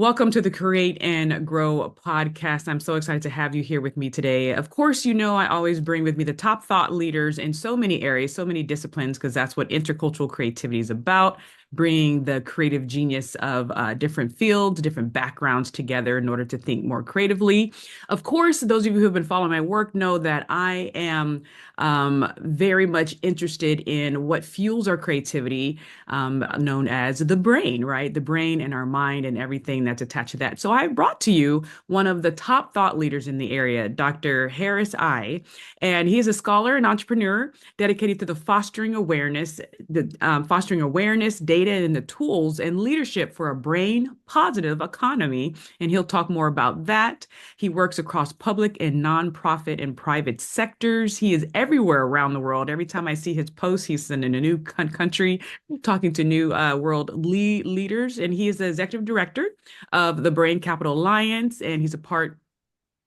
Welcome to the Create and Grow podcast. I'm so excited to have you here with me today. Of course, you know I always bring with me the top thought leaders in so many areas, so many disciplines, because that's what intercultural creativity is about, bringing the creative genius of different fields, different backgrounds together in order to think more creatively. Of course, those of you who have been following my work know that I am very much interested in what fuels our creativity, known as the brain, right? The brain and our mind and everything that's attached to that. So I brought to you one of the top thought leaders in the area, Dr. Harris I, and he is a scholar and entrepreneur dedicated to the fostering awareness, data, and the tools and leadership for a brain positive economy. And he'll talk more about that. He works across public and nonprofit and private sectors. He is everywhere around the world. Every time I see his posts, he's in a new country talking to new world leaders. And he is the executive director of the Brain Capital Alliance, and he's a part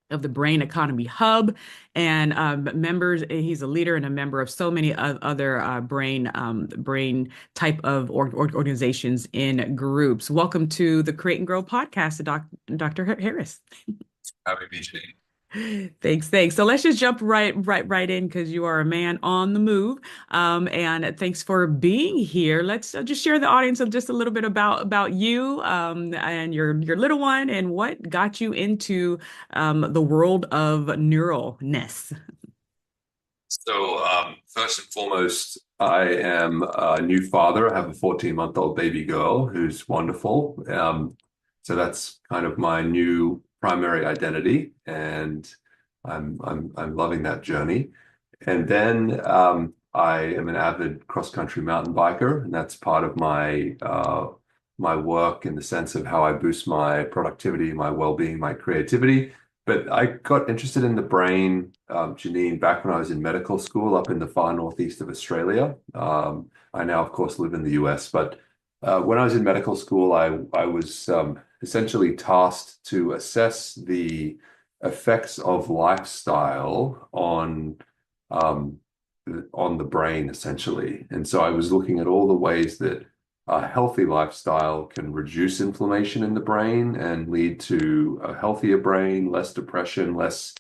of the Brain Economy Hub and members. He's a leader and a member of so many other brain type of organizations and groups. Welcome to the Create and Grow podcast, Dr. Harris. Happy Beach. Thanks. So let's just jump right in because you are a man on the move. And thanks for being here. Let's just share the audience of just a little bit about you and your little one and what got you into the world of neuralness. First and foremost, I am a new father. I have a 14-month-old baby girl who's wonderful. So that's kind of my new primary identity, and I'm loving that journey. And then I am an avid cross-country mountain biker, and that's part of my work in the sense of how I boost my productivity, my well-being, my creativity. But I got interested in the brain, Janine, back when I was in medical school up in the far northeast of Australia. I now, of course, live in the US, but when I was in medical school, I was essentially tasked to assess the effects of lifestyle on the brain, essentially. And so I was looking at all the ways that a healthy lifestyle can reduce inflammation in the brain and lead to a healthier brain, less depression, less,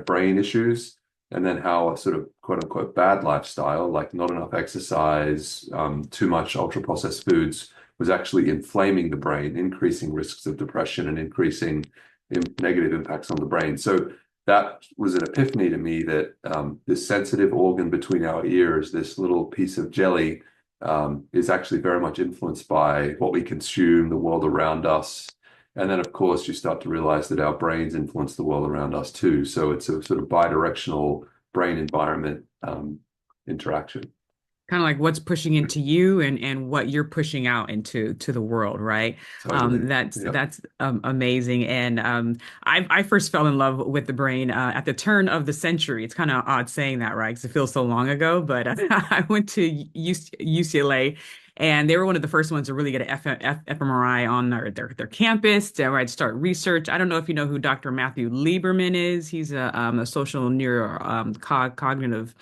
brain issues. And then how a sort of quote unquote bad lifestyle, like not enough exercise, too much ultra processed foods, was actually inflaming the brain, increasing risks of depression and increasing negative impacts on the brain. So that was an epiphany to me that this sensitive organ between our ears, this little piece of jelly, is actually very much influenced by what we consume, the world around us. And then, of course, you start to realize that our brains influence the world around us too. So it's a sort of bidirectional brain environment interaction. Kind of like what's pushing into you and what you're pushing out to the world, right? Totally. Yeah. That's amazing. And I first fell in love with the brain at the turn of the century. It's kind of odd saying that, right? Because it feels so long ago. But I went to UCLA. And they were one of the first ones to really get an fMRI on their campus to right, start research. I don't know if you know who Dr. Matthew Lieberman is. He's a social neuro cognitive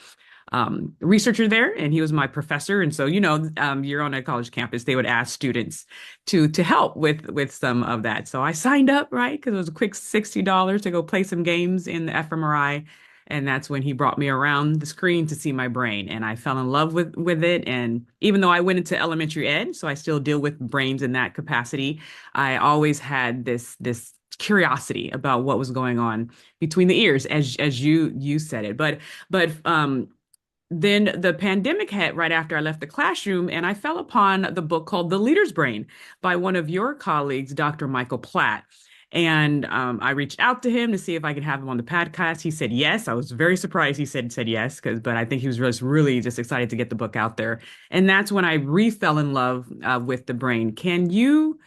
researcher there, and he was my professor. And so, you're on a college campus, they would ask students to help with some of that. So I signed up, right? Because it was a quick $60 to go play some games in the fMRI. And that's when he brought me around the screen to see my brain. And I fell in love with it. And even though I went into elementary ed, so I still deal with brains in that capacity, I always had this curiosity about what was going on between the ears, as you said it. But then the pandemic hit right after I left the classroom, and I fell upon the book called The Leader's Brain by one of your colleagues, Dr. Michael Platt. And I reached out to him to see if I could have him on the podcast. He said yes. I was very surprised he said yes, but I think he was really just excited to get the book out there. And that's when I fell in love with the brain. Can you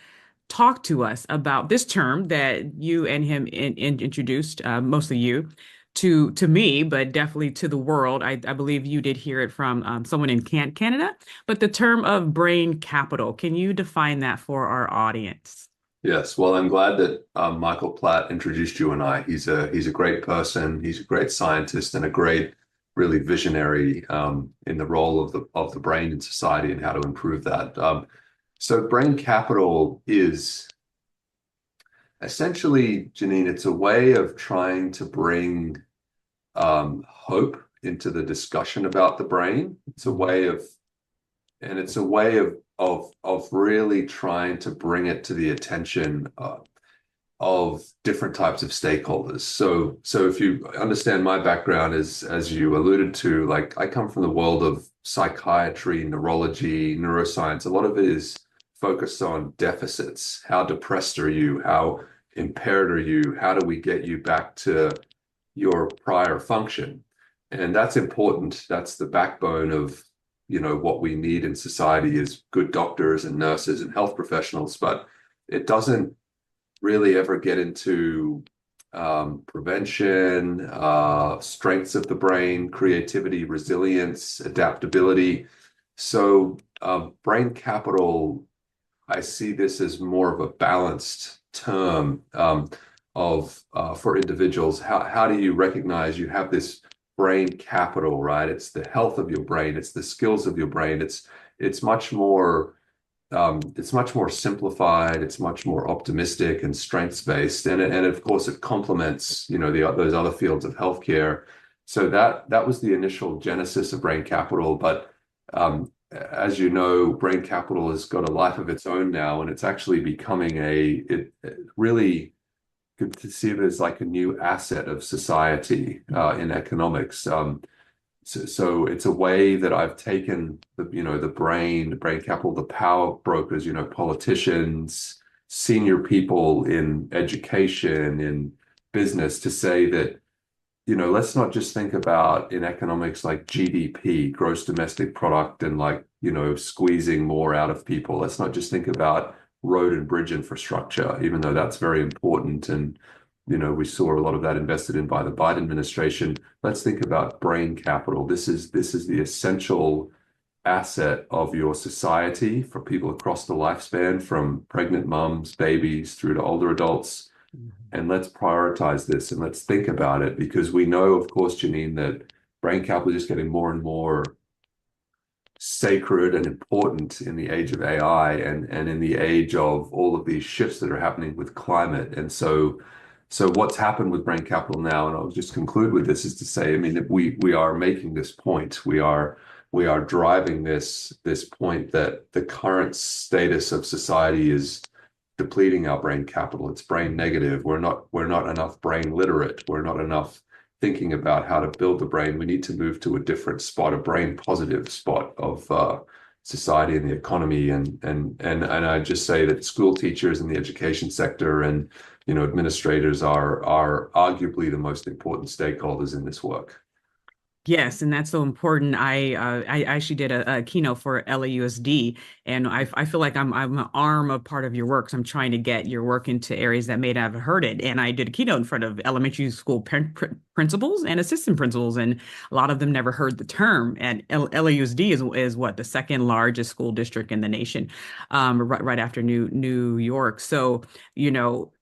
talk to us about this term that you and him introduced, mostly you, to me, but definitely to the world? I believe you did hear it from someone in Canada, but the term of brain capital. Can you define that for our audience? Yes. Well, I'm glad that Michael Platt introduced you and I. He's a great person. He's a great scientist and a great, really visionary in the role of the brain in society and how to improve that. So brain capital is Essentially, Janine, it's a way of trying to bring hope into the discussion about the brain. It's a way of, and it's a way of really trying to bring it to the attention of different types of stakeholders. So if you understand my background is, as you alluded to, like I come from the world of psychiatry, neurology, neuroscience. A lot of it is focused on deficits. How depressed are you? How impaired are you? How do we get you back to your prior function? And that's important. That's the backbone of, what we need in society is good doctors and nurses and health professionals, but it doesn't really ever get into prevention, strengths of the brain, creativity, resilience, adaptability. So, brain capital, I see this as more of a balanced term of for individuals. How do you recognize you have this brain capital, right? It's the health of your brain, it's the skills of your brain. It's much more simplified. It's much more optimistic and strengths based, and of course it complements those other fields of healthcare. So that was the initial genesis of Brain Capital. But as you know, Brain Capital has got a life of its own now, and it's actually becoming it really good to see it as like a new asset of society in economics. So it's a way that I've taken the brain capital, the power brokers, politicians, senior people in education, in business, to say that, let's not just think about in economics like GDP, gross domestic product, and like, squeezing more out of people. Let's not just think about road and bridge infrastructure, even though that's very important. And, we saw a lot of that invested in by the Biden administration. Let's think about brain capital. This is the essential asset of your society for people across the lifespan, from pregnant moms, babies, through to older adults. And let's prioritize this and let's think about it, because we know, of course, Janine, that brain capital is just getting more and more sacred and important in the age of AI, and in the age of all of these shifts that are happening with climate. And so what's happened with brain capital now, and I'll just conclude with this, is to say, I mean, we are making this point. We are driving this point that the current status of society is depleting our brain capital. It's brain negative. We're not enough brain literate. We're not enough thinking about how to build the brain. We need to move to a different spot, a brain positive spot of society and the economy. And I just say that school teachers in the education sector and administrators are arguably the most important stakeholders in this work. Yes, and that's so important. I actually did a keynote for LAUSD, and I feel like I'm an arm of part of your work. So I'm trying to get your work into areas that may not have heard it. And I did a keynote in front of elementary school principals and assistant principals, and a lot of them never heard the term. And LAUSD is what, the second largest school district in the nation, right after New York. So, you know,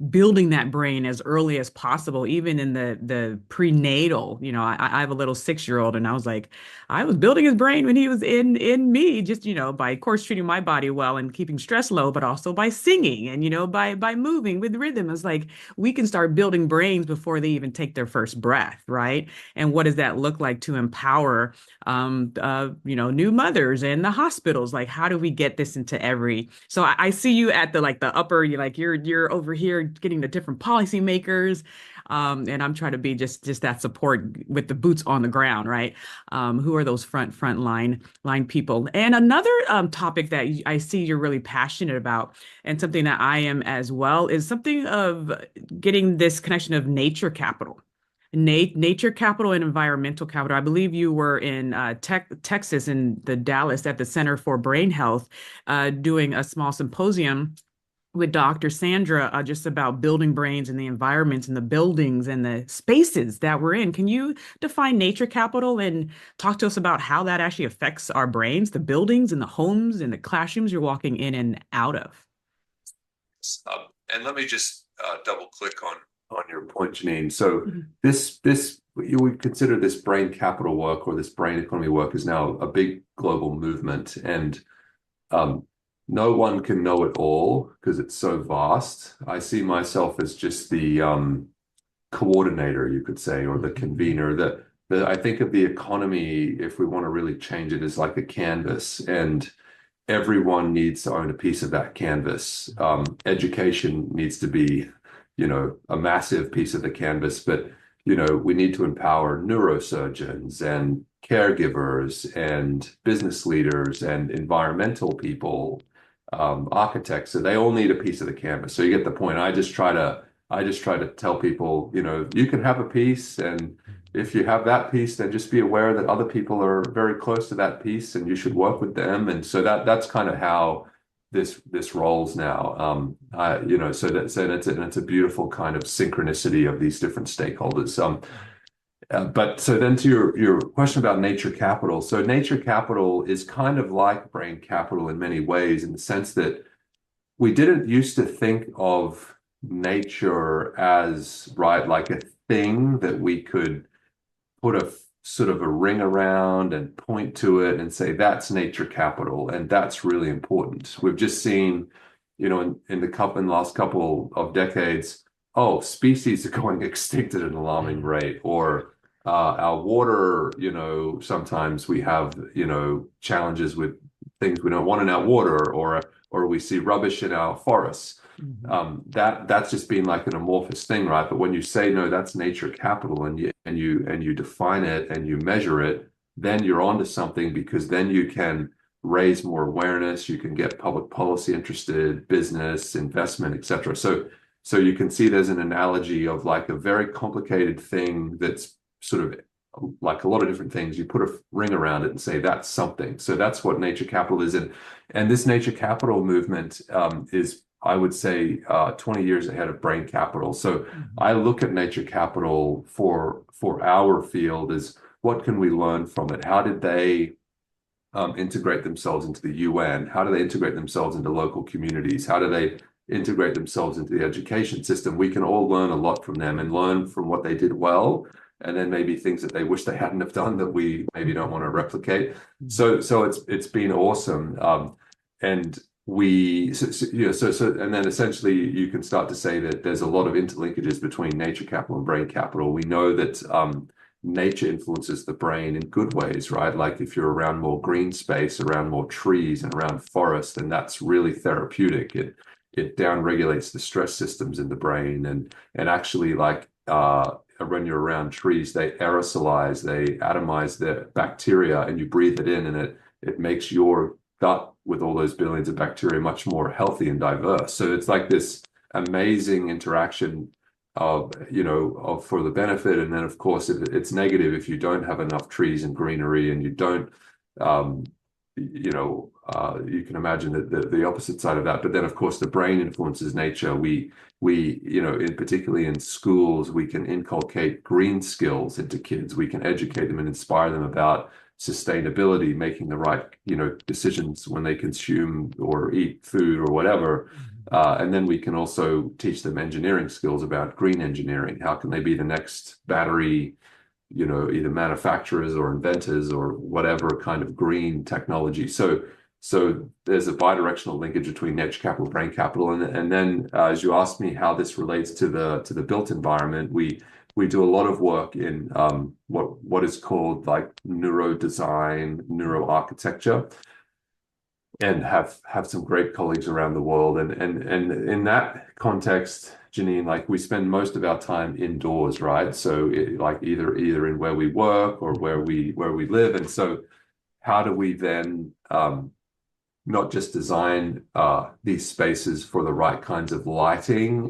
building that brain as early as possible, even in the prenatal. I have a little 6-year-old, and I was like, I was building his brain when he was in me, just by, of course, treating my body well and keeping stress low, but also by singing and by moving with rhythm. It's like we can start building brains before they even take their first breath, right? And what does that look like to empower new mothers and the hospitals? Like, how do we get this into every? So I see you at the upper, you're over here getting the different policymakers, and I'm trying to be just that support with the boots on the ground, right? Who are those front line people? And another topic that I see you're really passionate about, and something that I am as well, is something of getting this connection of nature capital. Nature capital and environmental capital. I believe you were in Texas, in the Dallas, at the Center for Brain Health, doing a small symposium with Dr. Sandra, just about building brains and the environments and the buildings and the spaces that we're in. Can you define nature capital and talk to us about how that actually affects our brains, the buildings and the homes and the classrooms you're walking in and out of? And let me just double click on your point, Janine. So Mhm. this you would consider this brain capital work, or this brain economy work, is now a big global movement. And um, no one can know it all because it's so vast. I see myself as just the coordinator, you could say, or the Mhm. convener. That I think of the economy, if we want to really change it, as like a canvas, and everyone needs to own a piece of that canvas. Education needs to be, a massive piece of the canvas, but we need to empower neurosurgeons and caregivers and business leaders and environmental people, architects. So they all need a piece of the canvas. So you get the point. I just try to tell people, you can have a piece, and if you have that piece, then just be aware that other people are very close to that piece, and you should work with them. And so that's kind of how this rolls now. So it's a beautiful kind of synchronicity of these different stakeholders. But so then to your question about nature capital. So nature capital is kind of like brain capital in many ways, in the sense that we didn't used to think of nature as, right, like a thing that we could put a sort of a ring around and point to it and say that's nature capital, and that's really important. We've just seen, in the last couple of decades, oh, species are going extinct at an alarming rate, or our water, sometimes we have, challenges with things we don't want in our water, or we see rubbish in our forests. Mhm. That's just been like an amorphous thing, right? But when you say no, that's nature capital, and you define it and you measure it, then you're onto something, because then you can raise more awareness, you can get public policy interested, business, investment, etc. So you can see there's an analogy of like a very complicated thing that's sort of like a lot of different things. You put a ring around it and say that's something. So that's what nature capital is. And this nature capital movement is, I would say, 20 years ahead of brain capital. So Mhm. I look at nature capital for our field as, what can we learn from it? How did they integrate themselves into the UN? How do they integrate themselves into local communities? How do they integrate themselves into the education system? We can all learn a lot from them, and learn from what they did well, and then maybe things that they wish they hadn't have done that we maybe don't want to replicate. Mhm. So it's been awesome, and and then essentially you can start to say that there's a lot of interlinkages between nature capital and brain capital. We know that nature influences the brain in good ways, right? Like if you're around more green space, around more trees, and around forest, then that's really therapeutic. It down regulates the stress systems in the brain, and actually, like when you're around trees, they aerosolize, they atomize the bacteria, and you breathe it in, and it makes your gut with all those billions of bacteria much more healthy and diverse. So it's like this amazing interaction of for the benefit. And then of course it's negative if you don't have enough trees and greenery, and you don't, um, you can imagine that the opposite side of that. But then of course the brain influences nature. We in particularly in schools, we can inculcate green skills into kids. We can educate them and inspire them about sustainability, making the right decisions when they consume or eat food or whatever. Mhm. And then we can also teach them engineering skills about green engineering. How can they be the next battery, either manufacturers or inventors or whatever kind of green technology? So there's a bidirectional linkage between nature capital, brain capital, and then as you asked me how this relates to the built environment, we do a lot of work in what is called like neuro design, neuro architecture, and have some great colleagues around the world. And in that context, Janine, like we spend most of our time indoors, right? So like either in where we work or where we live. And so how do we then not just design these spaces for the right kinds of lighting,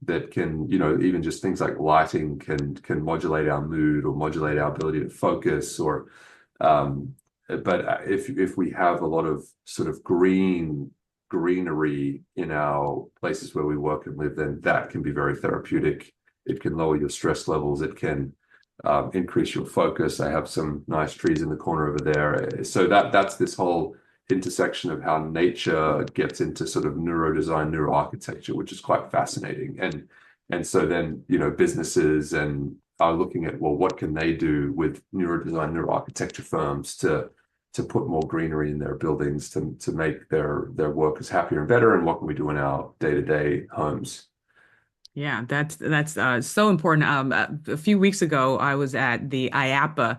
that can, even just things like lighting can modulate our mood or modulate our ability to focus, or um, but if we have a lot of sort of greenery in our places where we work and live, then that can be very therapeutic. It can lower your stress levels. It can increase your focus. I have some nice trees in the corner over there. So that's this whole intersection of how nature gets into sort of neurodesign, neuroarchitecture, which is quite fascinating. And so then, businesses and are looking at, well, what can they do with neurodesign, neuroarchitecture firms to put more greenery in their buildings to make their workers happier and better, and what can we do in our day-to-day homes? Yeah, that's so important. A few weeks ago, I was at the IAPA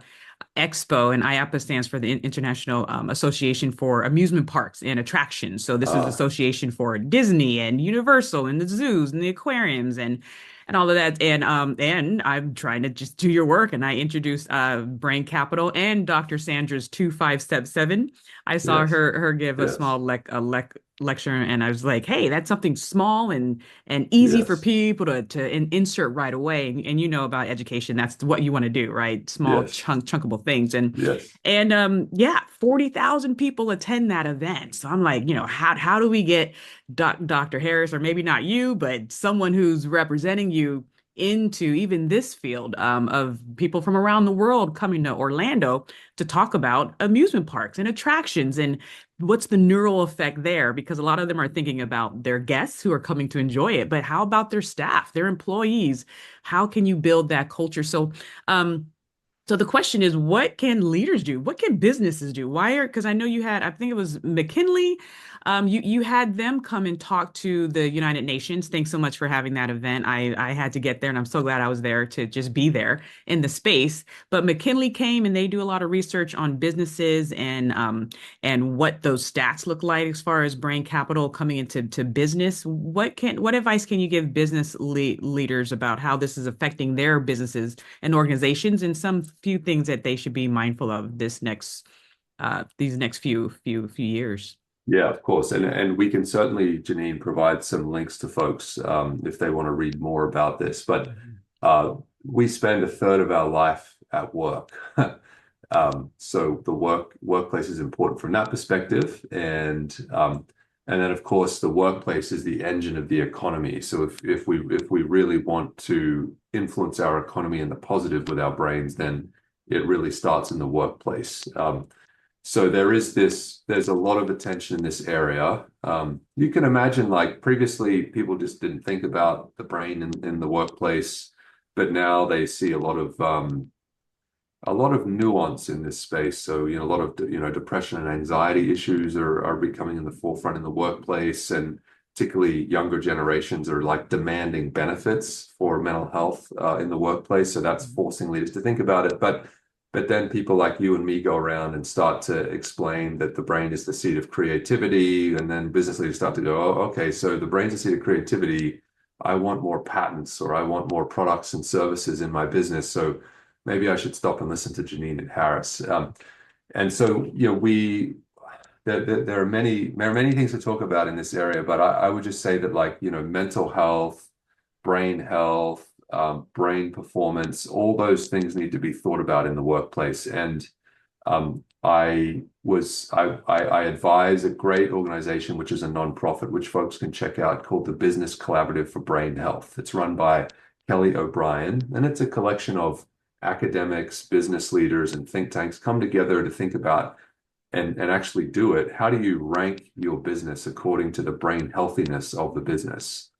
Expo, and IAPA stands for the International Association for Amusement Parks and Attractions. So this is the Uh, association for Disney and Universal and the zoos and the aquariums and all of that. And I'm trying to just do your work, and I introduced Brain Capital and Dr. Sandra's 2-5-Step-7. I saw yes, her give a yes, small lecture, and I was like, hey, that's something small and easy for yes, people to insert right away. And you know about education, that's what you want to do, right? Small yes, chunkable things. yes. And yeah, 40,000 people attend that event. So I'm like, how do we get Dr. Harris, or maybe not you, but someone who's representing you into even this field of people from around the world coming to Orlando to talk about amusement parks and attractions and what's the neural effect there? Because a lot of them are thinking about their guests who are coming to enjoy it, but how about their staff, their employees? How can you build that culture? Um, so the question is, what can leaders do? What can businesses do? Because I know you had, I think it was McKinley, you had them come and talk to the United Nations. Thanks so much for having that event. I had to get there, and I'm so glad I was there to just be there in the space. But McKinley came, and they do a lot of research on businesses and what those stats look like as far as brain capital coming into business. What advice can you give business leaders about how this is affecting their businesses and organizations, and some few things that they should be mindful of these next few years? Yeah, of course. And we can certainly, Janine, provide some links to folks if they want to read more about this. But Mhm. we spend a third of our life at work. So the workplace is important from that perspective. And then of course the workplace is the engine of the economy. So if we really want to influence our economy in the positive with our brains, then it really starts in the workplace. So there's a lot of attention in this area. You can imagine, like, previously people just didn't think about the brain in the workplace, but now they see a lot of nuance in this space. So, a lot of, depression and anxiety issues are becoming in the forefront in the workplace, and particularly younger generations are like demanding benefits for mental health in the workplace. So that's forcing leaders to think about it. But then people like you and me go around and start to explain that the brain is the seat of creativity, and then business leaders start to go, oh, okay, so the brain's the seat of creativity. I want more patents, or I want more products and services in my business. So maybe I should stop and listen to Janine and Harris. And so, there are many things to talk about in this area, but I would just say that, like, mental health, brain performance, all those things need to be thought about in the workplace. And I advise a great organization, which is a nonprofit, which folks can check out, called the Business Collaborative for Brain Health. It's run by Kelly O'Brien, and it's a collection of academics, business leaders, and think tanks come together to think about and actually do it. How do you rank your business according to the brain healthiness of the business?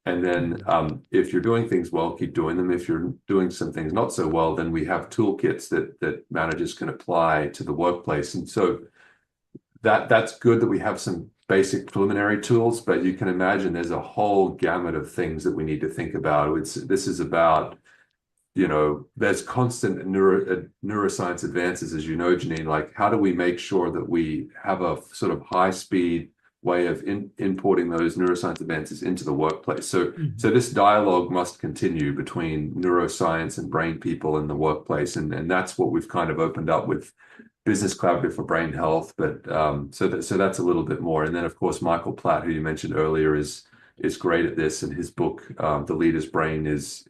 And then if you're doing things well, keep doing them. If you're doing some things not so well, then we have toolkits that managers can apply to the workplace. And so that's good that we have some basic preliminary tools, but you can imagine there's a whole gamut of things that we need to think about. This is about, there's constant neuroscience advances, as you know, Janine. Like, how do we make sure that we have a sort of high speed way of importing those neuroscience advances into the workplace? So Mhm. this dialogue must continue between neuroscience and brain people in the workplace, and that's what we've kind of opened up with Business Collaborative for Brain Health. But so that's a little bit more. And then of course Michael Platt, who you mentioned earlier, is great at this, and his book, The Leader's Brain, is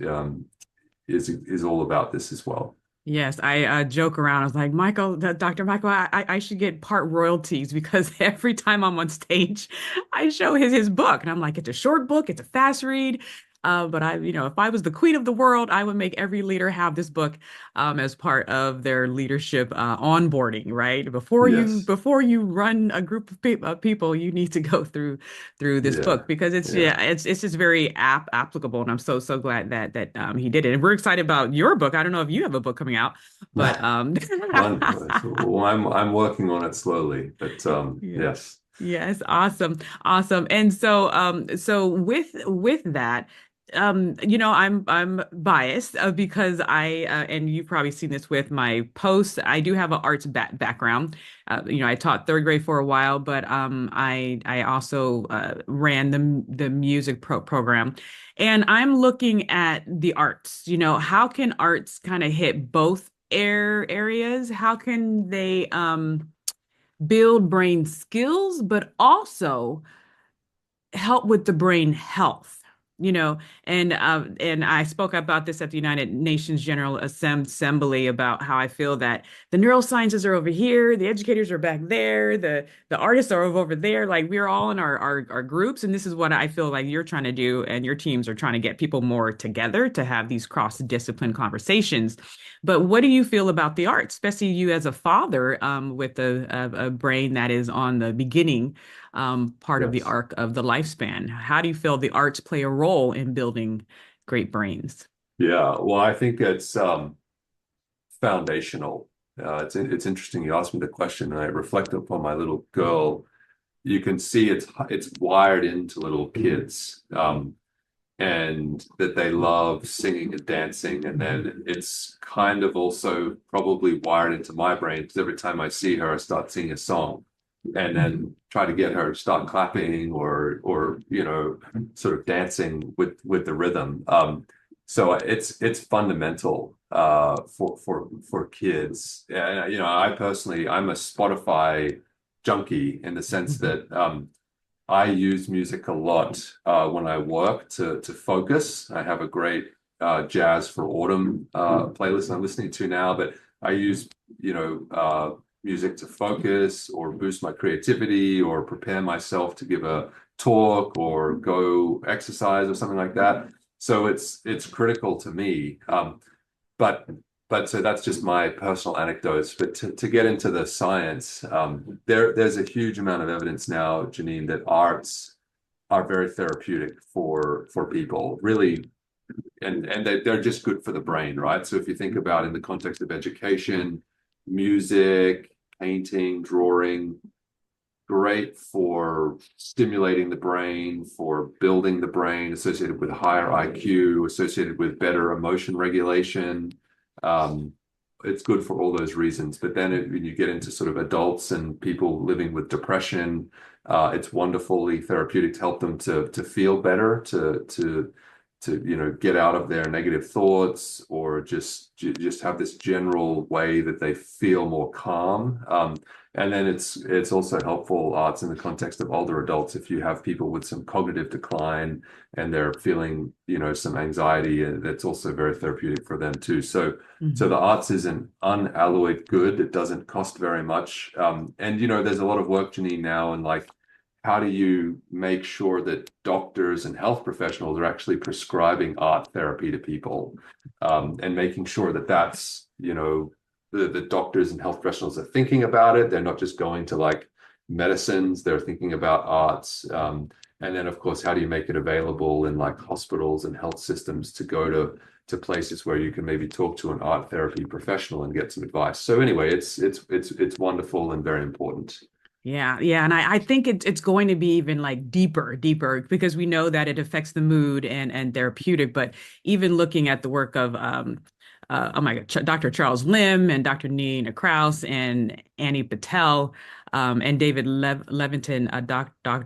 all about this as well. Yes, I joke around. I was like, Michael, Dr. Michael, I should get part royalties because every time I'm on stage, I show his book, and I'm like, it's a short book, it's a fast read. But if I was the queen of the world, I would make every leader have this book as part of their leadership onboarding, right? Yes. Before you run a group of people, you need to go through this Yeah. book because Yeah. it's just very applicable, and I'm so glad that he did it. And we're excited about your book. I don't know if you have a book coming out, but Well, I'm working on it slowly, but yeah. yes. Yes, awesome. Awesome. And so with that, I'm biased because and you've probably seen this with my posts. I do have an arts background. I taught third grade for a while, but I also ran the music program. And I'm looking at the arts. How can arts kind of hit both areas? How can they build brain skills, but also help with the brain health, you know, and I spoke about this at the United Nations General Assembly about how I feel that the neurosciences are over here, the educators are back there, the artists are over there. Like we're all in our groups, and this is what I feel like you're trying to do, and your teams are trying to get people more together to have these cross-discipline conversations. But what do you feel about the arts, especially you as a father with a brain that is on the beginning part of the Yes. arc of the lifespan? How do you feel the arts play a role in building great brains? Yeah. Well, I think it's foundational. It's interesting you asked me the question, and I reflect upon my little girl. You can see it's wired into little kids, and that they love singing and dancing, and then it's kind of also probably wired into my brain because every time I see her, I start singing a song, and then try to get her to start clapping or sort of dancing with the rhythm. So it's fundamental for kids. And I personally I'm a Spotify junkie in the sense that I use music a lot when I work to focus. I have a great jazz for autumn playlist I'm listening to now, but I use music to focus or boost my creativity or prepare myself to give a talk or go exercise or something like that. So it's critical to me. But but so that's just my personal anecdotes. But to get into the science, there's a huge amount of evidence now, Janine, that arts are very therapeutic for people, really, and they're just good for the brain, right? So if you think about in the context of education, music, painting, drawing, great for stimulating the brain, for building the brain, associated with higher IQ, associated with better emotion regulation. Um, it's good for all those reasons. But then when you get into sort of adults and people living with depression, it's wonderfully therapeutic to help them to feel better, to get out of their negative thoughts or just have this general way that they feel more calm. And then it's also helpful arts in the context of older adults if you have people with some cognitive decline and they're feeling some anxiety, and that's also very therapeutic for them too. So the Mhm. arts is an unalloyed good. It doesn't cost very much. And there's a lot of work, Janine, now, and like how do you make sure that doctors and health professionals are actually prescribing art therapy to people, and making sure that that's, the doctors and health professionals are thinking about it. They're not just going to like medicines, they're thinking about arts. And then, of course, how do you make it available in like hospitals and health systems to go to places where you can maybe talk to an art therapy professional and get some advice. So anyway, it's wonderful and very important. Yeah, yeah, and I think it's going to be even like deeper, because we know that it affects the mood and therapeutic. But even looking at the work of oh my God, Dr. Charles Lim and Dr. Nina Kraus and Annie Patel and David Levinton,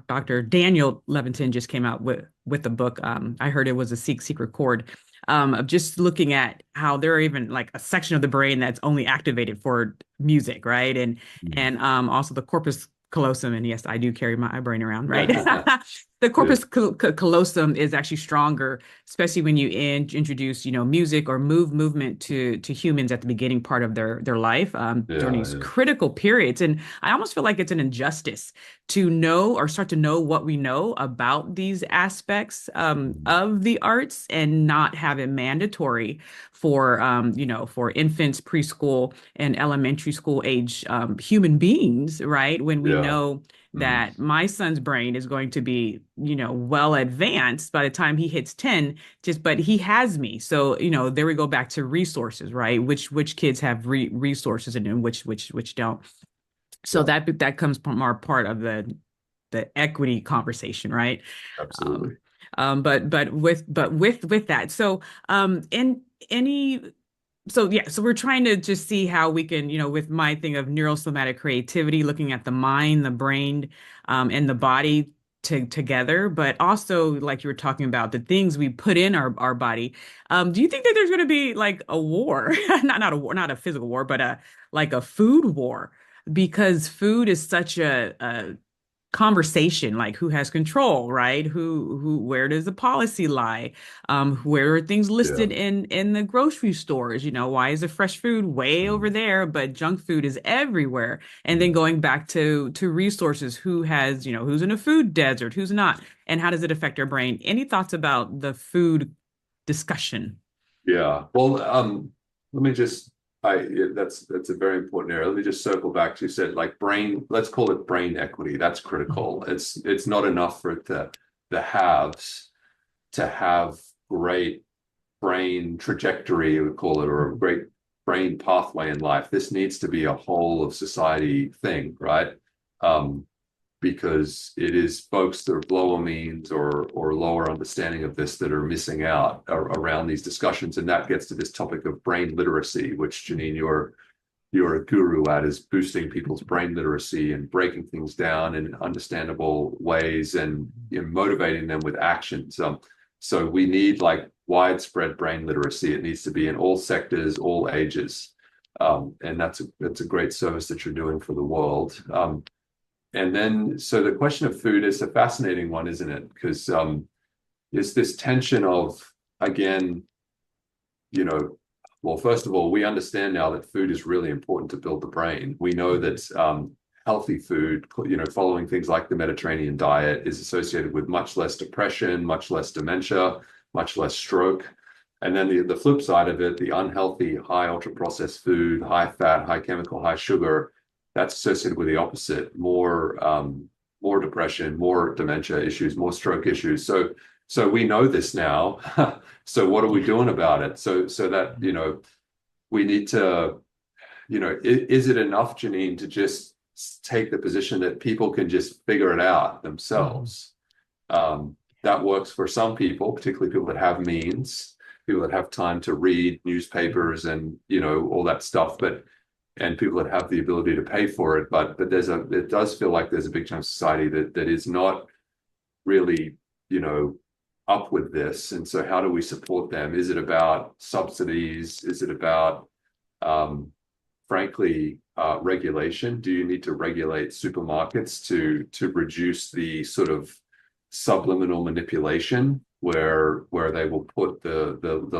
Dr. Daniel Levinton just came out with the book. I heard it was a secret chord. Of just looking at how there are even like a section of the brain that's only activated for music, right? And also the corpus callosum. And yes, I do carry my brain around, right? the Yeah. corpus callosum is actually stronger, especially when you introduce, music or movement to humans at the beginning part of their life, during Yeah. these Yeah. critical periods. And I almost feel like it's an injustice to know or start to know what we know about these aspects, Mhm. of the arts, and not have it mandatory for, for infants, preschool, and elementary school age, human beings, right? When we Yeah. know Mm. that my son's brain is going to be, well advanced by the time he hits 10, but he has me. So, there we go back to resources, right? Which kids have resources, and which don't. So Yeah. that comes from our part of the equity conversation, right? Um, Absolutely. but with that, so, in any so yeah, so we're trying to just see how we can, with my thing of neurosomatic creativity, looking at the mind, the brain, and the body together, but also like you were talking about the things we put in our body. Do you think that there's going to be like a war, not a war, not a physical war, but a like a food war? Because food is such a conversation, like who has control, right? Where does the policy lie? Where are things Yeah. listed in the grocery stores? Why is the fresh food way over Mm. there, but junk food is everywhere? And then Mm. going back to resources, who has, who's in a food desert, who's not, and how does it affect our brain? Any thoughts about the food discussion? Yeah. Well, let me just yeah, that's a very important area. Let me just circle back to you said like brain, let's call it brain equity. That's critical. It's not enough for the haves to have great brain trajectory, we call it, or a great brain pathway in life. This needs to be a whole of society thing, right? Um, because it is folks that are lower means or lower understanding of this that are missing out around these discussions. And that gets to this topic of brain literacy, which Janine, you're a guru at, is boosting people's brain literacy and breaking things down in understandable ways and motivating them with actions. So we need like widespread brain literacy. It needs to be in all sectors, all ages. And that's a great service that you're doing for the world. And then, so the question of food is a fascinating one, isn't it? Because it's this tension of, again, you know, well, first of all, we understand now that food is really important to build the brain. We know that healthy food, following things like the Mediterranean diet, is associated with much less depression, much less dementia, much less stroke. And then the flip side of it, the unhealthy, high ultra processed food, high fat, high chemical, high sugar, that's associated with the opposite, more depression, more dementia issues, more stroke issues. So we know this now. So what are we Yeah. doing about it? So that, we need to, is it enough, Janine, to just take the position that people can just figure it out Mhm. themselves? That works for some people, particularly people that have means, people that have time to read newspapers and, all that stuff, and people that have the ability to pay for it. But it does feel like there's a big chunk of society that is not really, you know, up with this. And so how do we support them? Is it about subsidies? Is it about, frankly, regulation? Do you need to regulate supermarkets to reduce the sort of subliminal manipulation where they will put the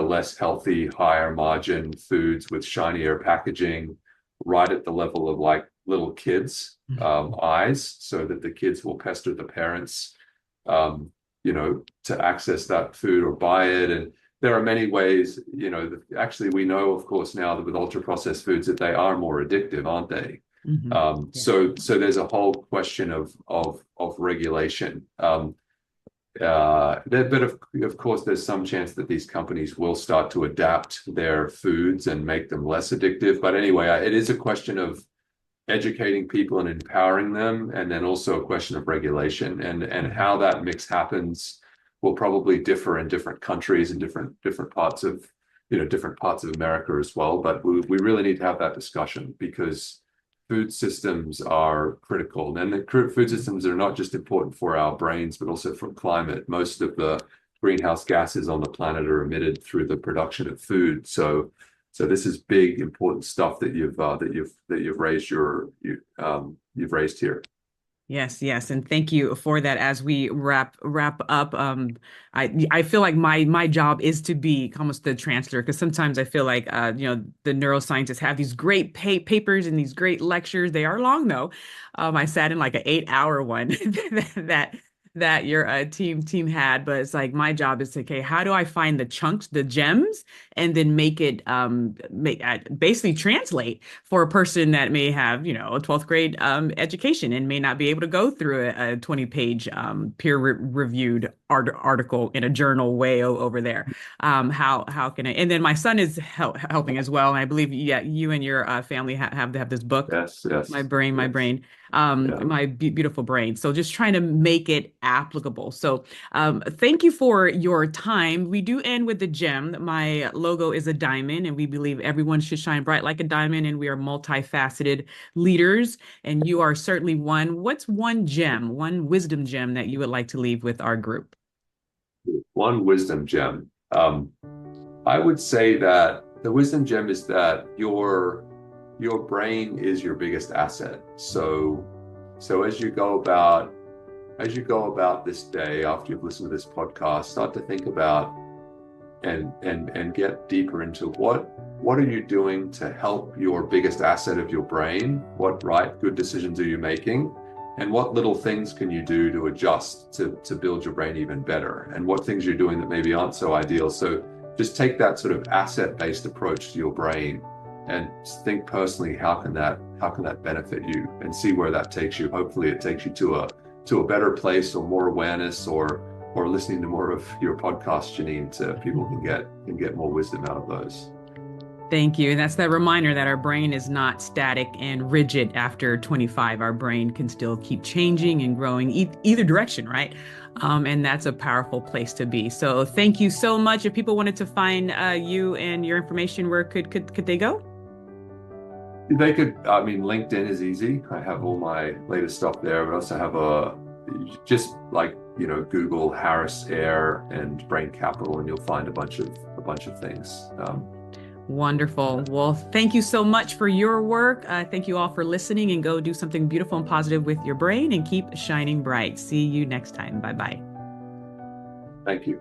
less healthy, higher margin foods with shinier packaging right at the level of like little kids' eyes, so that the kids will pester the parents, to access that food or buy it. And there are many ways, actually we know, of course, now that with ultra processed foods that they are more addictive, aren't they? Mhm. Yeah. So there's a whole question of regulation. But of course, there's some chance that these companies will start to adapt their foods and make them less addictive. But anyway, it is a question of educating people and empowering them, and then also a question of regulation, and Mhm. how that mix happens will probably differ in different countries and different parts of different parts of America as well. But we really need to have that discussion because food systems are critical, and the food systems are not just important for our brains but also for climate. Most of the greenhouse gases on the planet are emitted through the production of food. So this is big, important stuff that you've raised you've raised here. Yes, yes, and thank you for that. As we wrap up, I feel like my job is to be almost the translator, because sometimes I feel like the neuroscientists have these great papers and these great lectures. They are long though. I sat in like an 8 hour one that that your team had, but it's like my job is to, okay, how do I find the chunks, the gems, and then make it make basically translate for a person that may have, a 12th grade education and may not be able to go through a 20-page peer-reviewed article in a journal way over there. How can I? And then my son is helping as well. And I believe, yeah, you and your family have this book, Yes, yes, my yes. brain, Yeah. my beautiful brain. So just trying to make it applicable. So thank you for your time. We do end with the gem. My logo is a diamond, and we believe everyone should shine bright like a diamond, and we are multifaceted leaders, and you are certainly one. What's one gem, one wisdom gem that you would like to leave with our group? One wisdom gem. I would say that the wisdom gem is that your brain is your biggest asset. So as you go about this day after you've listened to this podcast, start to think about and get deeper into what are you doing to help your biggest asset of your brain? What right good decisions are you making? And what little things can you do to adjust to build your brain even better? And what things you're doing that maybe aren't so ideal. So just take that sort of asset-based approach to your brain and think personally, how can that benefit you, and see where that takes you. Hopefully it takes you to a better place, or more awareness, or listening to more of your podcast, Janine, so people can get more wisdom out of those. Thank you. And that's that reminder that our brain is not static and rigid after 25. Our brain can still keep changing and growing either direction, right? And that's a powerful place to be. So thank you so much. If people wanted to find you and your information, where could they go? They could, I mean, LinkedIn is easy. I have all my latest stuff there, but I also have just like, Google Harris Air and Brain Capital, and you'll find a bunch of things. Wonderful. Well, thank you so much for your work. Thank you all for listening, and go do something beautiful and positive with your brain and keep shining bright. See you next time. Bye bye. Thank you.